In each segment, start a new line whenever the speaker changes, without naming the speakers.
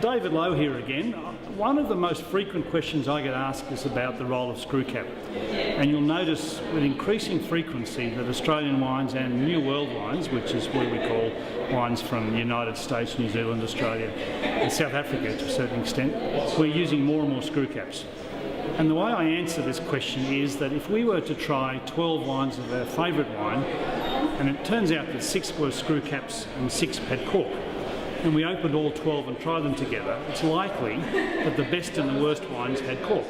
David Lowe here again. One of the most frequent questions I get asked is about the role of Screwcap. And you'll notice with increasing frequency that Australian wines and New World wines, which is where we call wines from the United States, New Zealand, Australia and South Africa to a certain extent, we're using more and more Screwcaps. And the way I answer this question is that if we were to try 12 wines of our favourite wine, and it turns out that 6 were Screwcaps and 6 had cork, and we opened all 12 and tried them together, it's likely that the best and the worst wines had cork,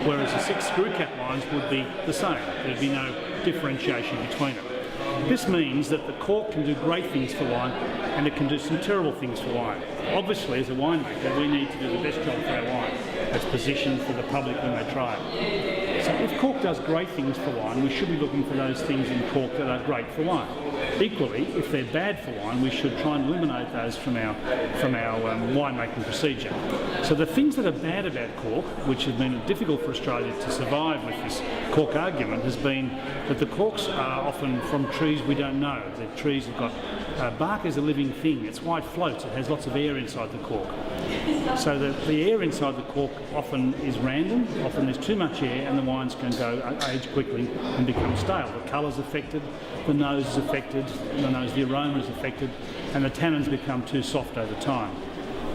whereas the 6 Screwcap wines would be the same. There'd be no differentiation between them. This means that the cork can do great things for wine and it can do some terrible things for wine. Obviously, as a winemaker, we need to do the best job for our wine that's positioned for the public when they try it. So if cork does great things for wine, we should be looking for those things in cork that are great for wine. Equally, if they're bad for wine, we should try and eliminate those from our winemaking procedure. So the things that are bad about cork, which have been difficult for Australia to survive with this cork argument, has been that the corks are often from trees we don't know. The trees have got bark is a living thing. It's why it floats. It has lots of air inside the cork. So the air inside the cork often is random. Often there's too much air and the wines can go age quickly and become stale. The colour's affected, the nose is affected, the aroma is affected, and the tannins become too soft over time.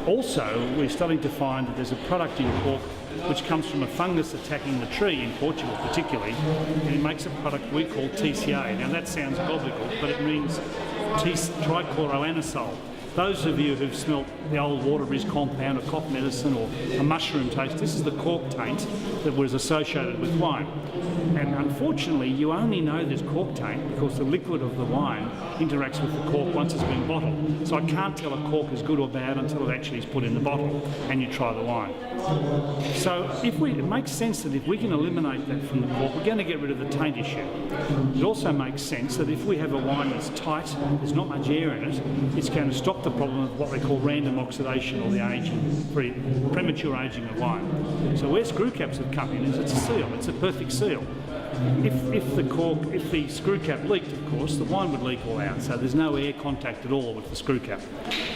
Also, we're starting to find that there's a product in cork which comes from a fungus attacking the tree in Portugal particularly, and it makes a product we call TCA. Now that sounds gobbledygook, but it means trichloroanisole. Those of you who've smelt the old water-bridge compound, or cough medicine, or a mushroom taste, this is the cork taint that was associated with wine. And unfortunately, you only know there's cork taint because the liquid of the wine interacts with the cork once it's been bottled. So I can't tell a cork is good or bad until it actually is put in the bottle and you try the wine. So it makes sense that if we can eliminate that from the cork, we're going to get rid of the taint issue. It also makes sense that if we have a wine that's tight, there's not much air in it, it's going to stop the problem of what they call random oxidation, or the aging, premature aging of wine. So where Screwcaps have come in is it's a seal, it's a perfect seal. If the Screwcap leaked, of course, the wine would leak all out, so there's no air contact at all with the Screwcap.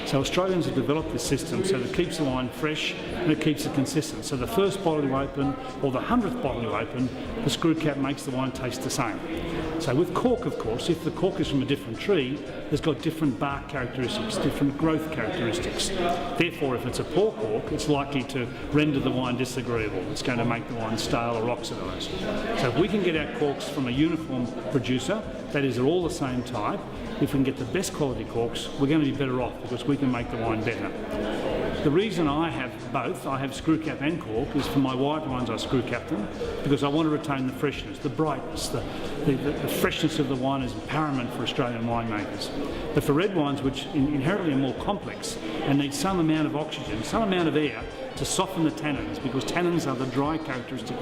So Australians have developed this system so that it keeps the wine fresh and it keeps it consistent. So the first bottle you open, or the 100th bottle you open, the Screwcap makes the wine taste the same. So with cork, of course, if the cork is from a different tree, it's got different bark characteristics, different growth characteristics. Therefore, if it's a poor cork, it's likely to render the wine disagreeable. It's going to make the wine stale or oxidised. So if we can get our corks from a uniform producer, that is, they're all the same type, if we can get the best quality corks, we're going to be better off because we can make the wine better. The reason I have both, I have Screwcap and cork, is for my white wines I Screwcap them because I want to retain the freshness, the brightness, the freshness of the wine is paramount for Australian winemakers. But for red wines, which inherently are more complex and need some amount of oxygen, some amount of air to soften the tannins, because tannins are the dry characteristic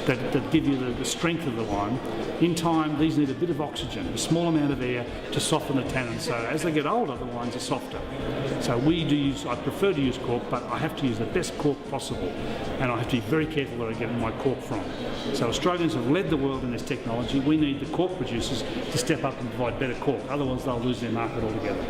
that give you the strength of the wine. In time, these need a bit of oxygen, a small amount of air to soften the tannins. So as they get older, the wines are softer. So I prefer to use cork, but I have to use the best cork possible, and I have to be very careful where I get my cork from. So Australians have led the world in this technology. We need the cork producers to step up and provide better cork, otherwise they'll lose their market altogether.